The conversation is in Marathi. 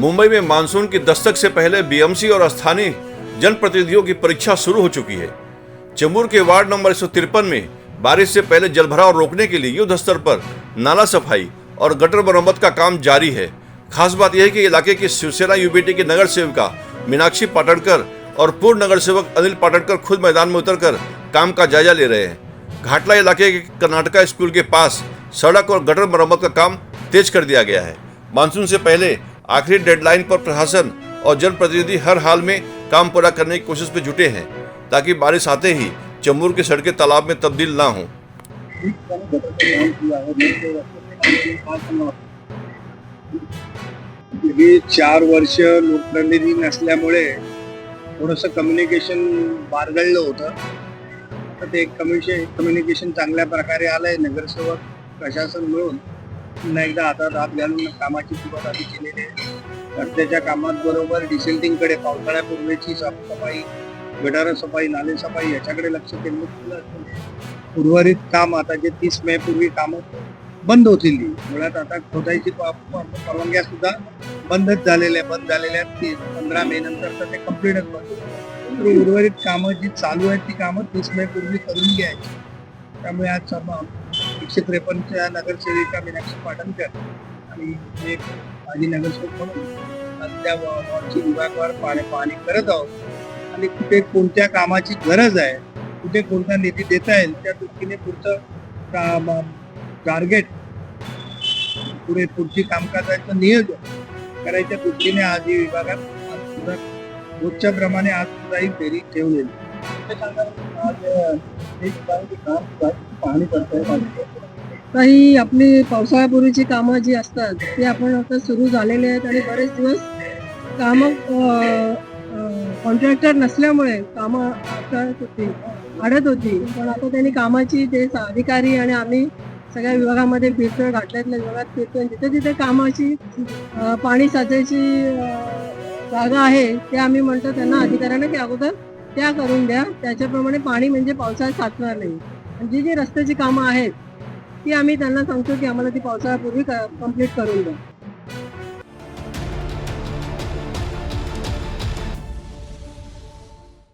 मुंबई में मानसून की दस्तक से पहले बीएमसी और स्थानीय जनप्रतिनिधियों की परीक्षा शुरू हो चुकी है। चेंबूर के वार्ड नंबर 153 में बारिश से पहले जलभराव रोकने के लिए युद्ध स्तर पर नाला सफाई और गटर मरम्मत का काम जारी है। खास बात यह है कि इलाके की शिवसेना यूबीटी की नगर सेविका मीनाक्षी पाटणकर और पूर्व नगर सेवक अनिल पाटणकर खुद मैदान में उतरकर काम का जायजा ले रहे हैं। घाटला इलाके के कर्नाटका स्कूल के पास सड़क और गटर मरम्मत का काम तेज कर दिया गया है। मानसून से पहले आखिरी डेडलाइन पर प्रशासन और जनप्रतिनिधि हर हाल में काम पूरा करने की कोशिश में जुटे हैं ताकि बारिश आते ही चेंबूर की सड़कें तालाब में तब्दील ना हों। गेली 4 वर्ष लोकप्रतिनिधी नसल्यामुळे थोडंसं कम्युनिकेशन बारगळलं होतं. तर ते कम्युनिकेशन चांगल्या प्रकारे आलंय. नगरसेवक प्रशासन मिळून पुन्हा एकदा हातात हात घालून कामाची सुरुवात आधी केलेली आहे. रस्त्याच्या कामात बरोबर डिसेंटिंगकडे पावसाळ्यापूर्वीची साफसफाई, गटार सफाई, नाले सफाई याच्याकडे लक्ष केंद्रित केलं असून उर्वरित काम आता जे 30 मे पूर्वी कामं बंद होतील. मुळात आता खोदाईची परवानग्या सुद्धा बंद झालेल्या 15 मे नंतर तर ते कम्प्लीटच बंद. उर्वरित कामं जी चालू आहेत ती कामं 30 मे पूर्वी करून घ्यायची. त्यामुळे आज 153च्या नगरसेविका मीनाक्षी पाटणकर आणि एक माजी नगरसेवक म्हणून त्या वॉर्डची विभागवार पाहणी करत आहोत आणि कुठे कोणत्या कामाची गरज आहे, कुठे कोणता निधी देता येईल त्या दृष्टीने पुढचं टार्गेट, पुढची कामकाजाचं नियोजन करायच्या दृष्टीने आज ही विभागात सुद्धा रोजच्या प्रमाणे आज सुद्धा ही फेरी ठेवलेली. पाहणी करताय काही आपली पावसाळ्यापूर्वीची कामं जी असतात ती आपण आता सुरू झालेली आहेत आणि बरेच दिवस कामं कॉन्ट्रॅक्टर नसल्यामुळे कामं अडत होती. पण आता त्यांनी कामाची ते अधिकारी आणि आम्ही सगळ्या विभागामध्ये फिरतोय, घाटल्यातल्या विभागात फिरतोय. जिथे जिथे कामाची पाणी साचायची जागा आहे ते आम्ही म्हणतो त्यांना अधिकाऱ्यांना की अगोदर त्या करून द्या. त्याच्याप्रमाणे पाणी म्हणजे पावसाळ्यात साचणार नाही. आणि जी रस्त्याची कामं आहेत ती आम्ही त्यांना सांगतो की आम्हाला ती पावसाळ्यापूर्वी कंप्लीट करून द्या.